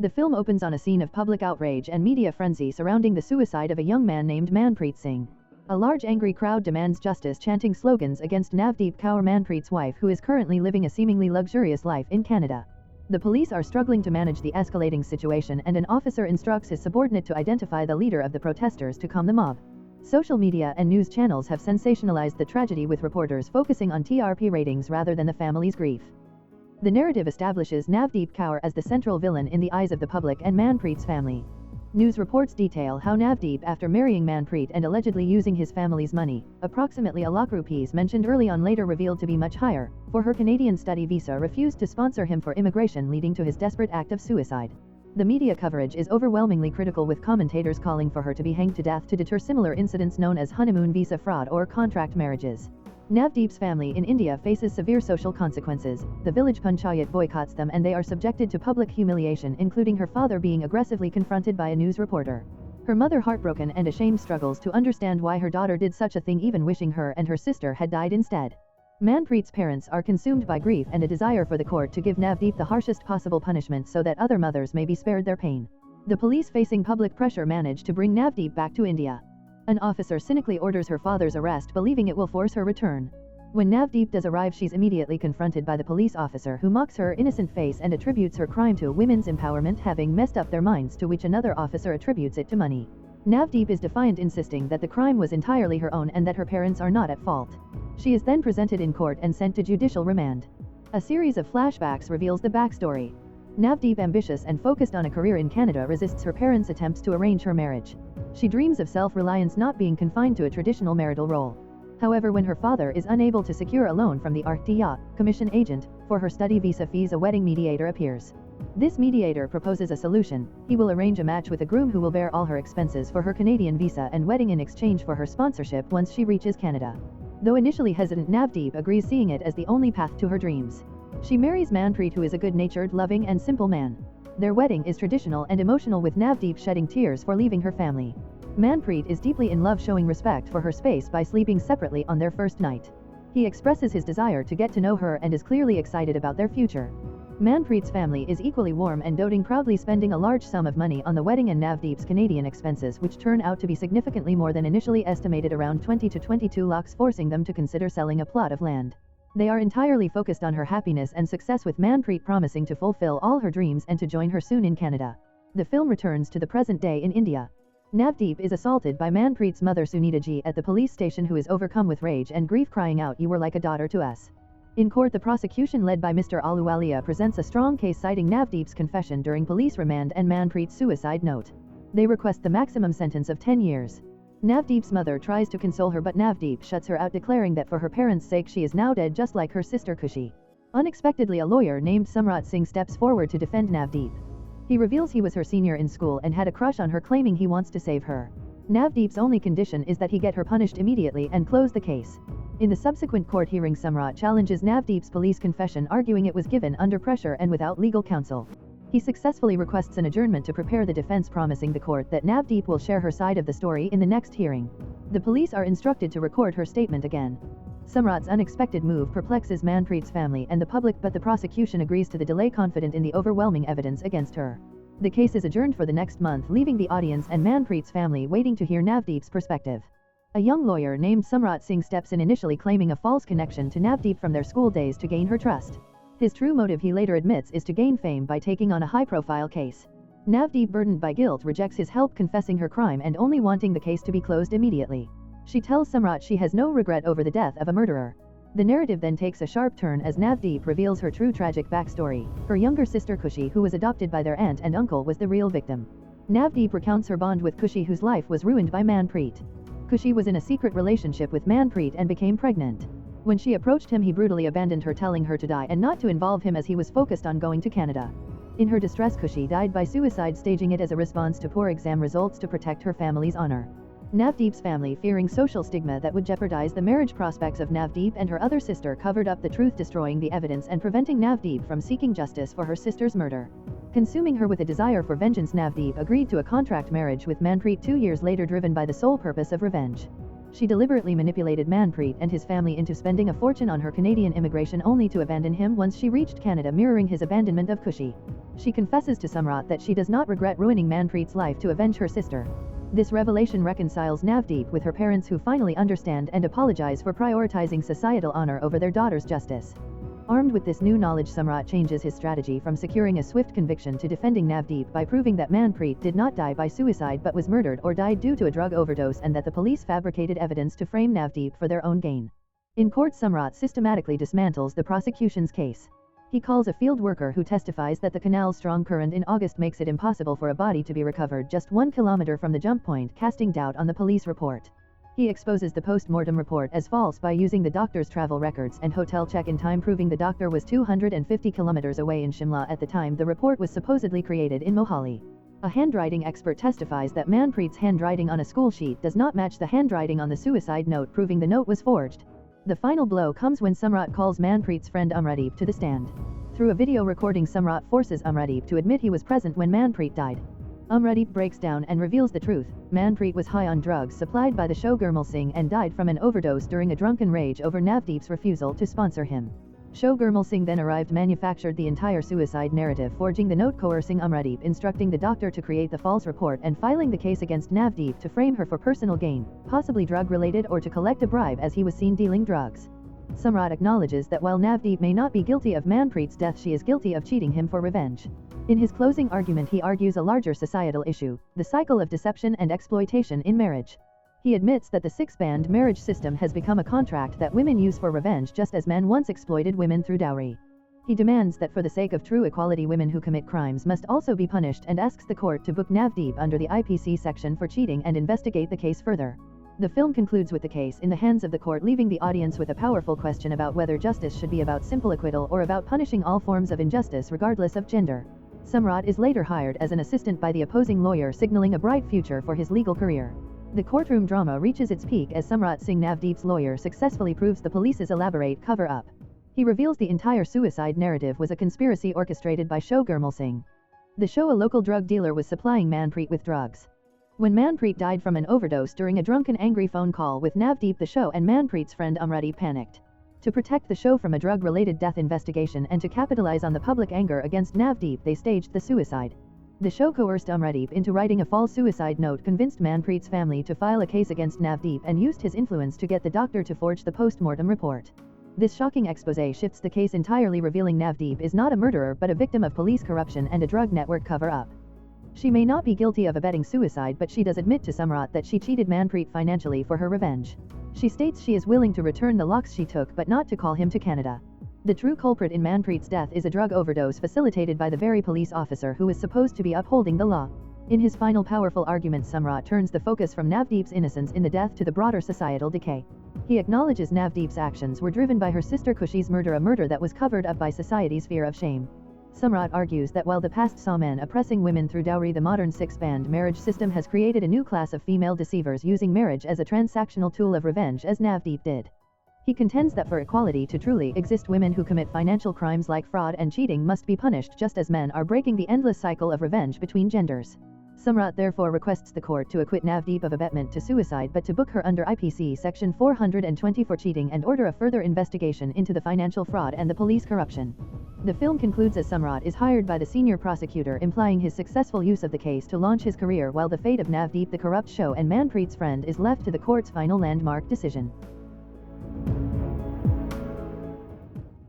The film opens on a scene of public outrage and media frenzy surrounding the suicide of a young man named Manpreet Singh. A large angry crowd demands justice, chanting slogans against Navdeep Kaur, Manpreet's wife, who is currently living a seemingly luxurious life in Canada. The police are struggling to manage the escalating situation, and an officer instructs his subordinate to identify the leader of the protesters to calm the mob. Social media and news channels have sensationalized the tragedy, with reporters focusing on TRP ratings rather than the family's grief. The narrative establishes Navdeep Kaur as the central villain in the eyes of the public and Manpreet's family. News reports detail how Navdeep, after marrying Manpreet and allegedly using his family's money, approximately a lakh rupees mentioned early on, later revealed to be much higher, for her Canadian study visa, refused to sponsor him for immigration, leading to his desperate act of suicide. The media coverage is overwhelmingly critical, with commentators calling for her to be hanged to death to deter similar incidents known as honeymoon visa fraud or contract marriages. Navdeep's family in India faces severe social consequences. The village panchayat boycotts them, and they are subjected to public humiliation, including her father being aggressively confronted by a news reporter. Her mother, heartbroken and ashamed, struggles to understand why her daughter did such a thing, even wishing her and her sister had died instead. Manpreet's parents are consumed by grief and a desire for the court to give Navdeep the harshest possible punishment so that other mothers may be spared their pain. The police, facing public pressure, manage to bring Navdeep back to India. An officer cynically orders her father's arrest, believing it will force her return. When Navdeep does arrive, she's immediately confronted by the police officer, who mocks her innocent face and attributes her crime to women's empowerment having messed up their minds, to which another officer attributes it to money. Navdeep is defiant, insisting that the crime was entirely her own and that her parents are not at fault. She is then presented in court and sent to judicial remand. A series of flashbacks reveals the backstory. Navdeep, ambitious and focused on a career in Canada, resists her parents' attempts to arrange her marriage. She dreams of self-reliance, not being confined to a traditional marital role. However, when her father is unable to secure a loan from the RTIA commission agent for her study visa fees, a wedding mediator appears. This mediator proposes a solution. He will arrange a match with a groom who will bear all her expenses for her Canadian visa and wedding in exchange for her sponsorship once she reaches Canada. Though initially hesitant, Navdeep agrees, seeing it as the only path to her dreams. She marries Manpreet, who is a good-natured, loving and simple man. Their wedding is traditional and emotional, with Navdeep shedding tears for leaving her family. Manpreet is deeply in love, showing respect for her space by sleeping separately on their first night. He expresses his desire to get to know her and is clearly excited about their future. Manpreet's family is equally warm and doting, proudly spending a large sum of money on the wedding and Navdeep's Canadian expenses, which turn out to be significantly more than initially estimated, around 20 to 22 lakhs, forcing them to consider selling a plot of land. They are entirely focused on her happiness and success, with Manpreet promising to fulfill all her dreams and to join her soon in Canada. The film returns to the present day in India. Navdeep is assaulted by Manpreet's mother, Sunita Ji, at the police station, who is overcome with rage and grief, crying out, "You were like a daughter to us." In court, the prosecution, led by Mr. Ahluwalia, presents a strong case, citing Navdeep's confession during police remand and Manpreet's suicide note. They request the maximum sentence of 10 years. Navdeep's mother tries to console her, but Navdeep shuts her out, declaring that for her parents' sake she is now dead, just like her sister Kushi. Unexpectedly, a lawyer named Samrat Singh steps forward to defend Navdeep. He reveals he was her senior in school and had a crush on her, claiming he wants to save her. Navdeep's only condition is that he get her punished immediately and close the case. In the subsequent court hearing, Samrat challenges Navdeep's police confession, arguing it was given under pressure and without legal counsel. He successfully requests an adjournment to prepare the defense, promising the court that Navdeep will share her side of the story in the next hearing. The police are instructed to record her statement again. Samrat's unexpected move perplexes Manpreet's family and the public, but the prosecution agrees to the delay, confident in the overwhelming evidence against her. The case is adjourned for the next month, leaving the audience and Manpreet's family waiting to hear Navdeep's perspective. A young lawyer named Samrat Singh steps in, initially claiming a false connection to Navdeep from their school days to gain her trust. His true motive, he later admits, is to gain fame by taking on a high-profile case. Navdeep, burdened by guilt, rejects his help, confessing her crime and only wanting the case to be closed immediately. She tells Samrat she has no regret over the death of a murderer. The narrative then takes a sharp turn as Navdeep reveals her true tragic backstory. Her younger sister Kushi, who was adopted by their aunt and uncle, was the real victim. Navdeep recounts her bond with Kushi, whose life was ruined by Manpreet. Kushi was in a secret relationship with Manpreet and became pregnant. When she approached him, he brutally abandoned her, telling her to die and not to involve him, as he was focused on going to Canada. In her distress, Kushi died by suicide, staging it as a response to poor exam results to protect her family's honor. Navdeep's family, fearing social stigma that would jeopardize the marriage prospects of Navdeep and her other sister, covered up the truth, destroying the evidence and preventing Navdeep from seeking justice for her sister's murder. Consuming her with a desire for vengeance, Navdeep agreed to a contract marriage with Manpreet 2 years later, driven by the sole purpose of revenge. She deliberately manipulated Manpreet and his family into spending a fortune on her Canadian immigration only to abandon him once she reached Canada, mirroring his abandonment of Kushi. She confesses to Samrat that she does not regret ruining Manpreet's life to avenge her sister. This revelation reconciles Navdeep with her parents, who finally understand and apologize for prioritizing societal honor over their daughter's justice. Armed with this new knowledge, Samrat changes his strategy from securing a swift conviction to defending Navdeep by proving that Manpreet did not die by suicide but was murdered or died due to a drug overdose, and that the police fabricated evidence to frame Navdeep for their own gain. In court, Samrat systematically dismantles the prosecution's case. He calls a field worker who testifies that the canal's strong current in August makes it impossible for a body to be recovered just 1 kilometer from the jump point, casting doubt on the police report. He exposes the post-mortem report as false by using the doctor's travel records and hotel check-in time, proving the doctor was 250 kilometers away in Shimla at the time the report was supposedly created in Mohali. A handwriting expert testifies that Manpreet's handwriting on a school sheet does not match the handwriting on the suicide note, proving the note was forged. The final blow comes when Samrat calls Manpreet's friend Amradeep to the stand. Through a video recording, Samrat forces Amradeep to admit he was present when Manpreet died. Amradeep breaks down and reveals the truth. Manpreet was high on drugs supplied by the show Gurmal Singh and died from an overdose during a drunken rage over Navdeep's refusal to sponsor him. Show Gurmal Singh then arrived, manufactured the entire suicide narrative, forging the note, coercing Amradeep, instructing the doctor to create the false report, and filing the case against Navdeep to frame her for personal gain, possibly drug-related, or to collect a bribe as he was seen dealing drugs. Samrat acknowledges that while Navdeep may not be guilty of Manpreet's death, she is guilty of cheating him for revenge. In his closing argument, he argues a larger societal issue, the cycle of deception and exploitation in marriage. He admits that the six-band marriage system has become a contract that women use for revenge, just as men once exploited women through dowry. He demands that for the sake of true equality, women who commit crimes must also be punished, and asks the court to book Navdeep under the IPC section for cheating and investigate the case further. The film concludes with the case in the hands of the court, leaving the audience with a powerful question about whether justice should be about simple acquittal or about punishing all forms of injustice regardless of gender. Samrat is later hired as an assistant by the opposing lawyer, signaling a bright future for his legal career. The courtroom drama reaches its peak as Samrat Singh, Navdeep's lawyer, successfully proves the police's elaborate cover-up. He reveals the entire suicide narrative was a conspiracy orchestrated by Show Gurmal Singh. The show, a local drug dealer, was supplying Manpreet with drugs. When Manpreet died from an overdose during a drunken, angry phone call with Navdeep, the show and Manpreet's friend Amradeep panicked. To protect the show from a drug-related death investigation and to capitalize on the public anger against Navdeep, they staged the suicide. The show coerced Amradeep into writing a false suicide note, convinced Manpreet's family to file a case against Navdeep, and used his influence to get the doctor to forge the post-mortem report. This shocking expose shifts the case entirely, revealing Navdeep is not a murderer but a victim of police corruption and a drug network cover-up. She may not be guilty of abetting suicide, but she does admit to Samrat that she cheated Manpreet financially for her revenge. She states she is willing to return the locks she took but not to call him to Canada. The true culprit in Manpreet's death is a drug overdose facilitated by the very police officer who is supposed to be upholding the law. In his final powerful argument, Samrat turns the focus from Navdeep's innocence in the death to the broader societal decay. He acknowledges Navdeep's actions were driven by her sister Kushi's murder, a murder that was covered up by society's fear of shame. Samrat argues that while the past saw men oppressing women through dowry, the modern six-band marriage system has created a new class of female deceivers using marriage as a transactional tool of revenge, as Navdeep did. He contends that for equality to truly exist, women who commit financial crimes like fraud and cheating must be punished just as men are, breaking the endless cycle of revenge between genders. Samrat therefore requests the court to acquit Navdeep of abetment to suicide but to book her under IPC section 420 for cheating, and order a further investigation into the financial fraud and the police corruption. The film concludes as Samrat is hired by the senior prosecutor, implying his successful use of the case to launch his career, while the fate of Navdeep, the corrupt show and Manpreet's friend, is left to the court's final landmark decision.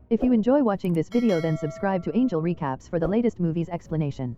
If you enjoy watching this video, then subscribe to Angel Recaps for the latest movies explanation.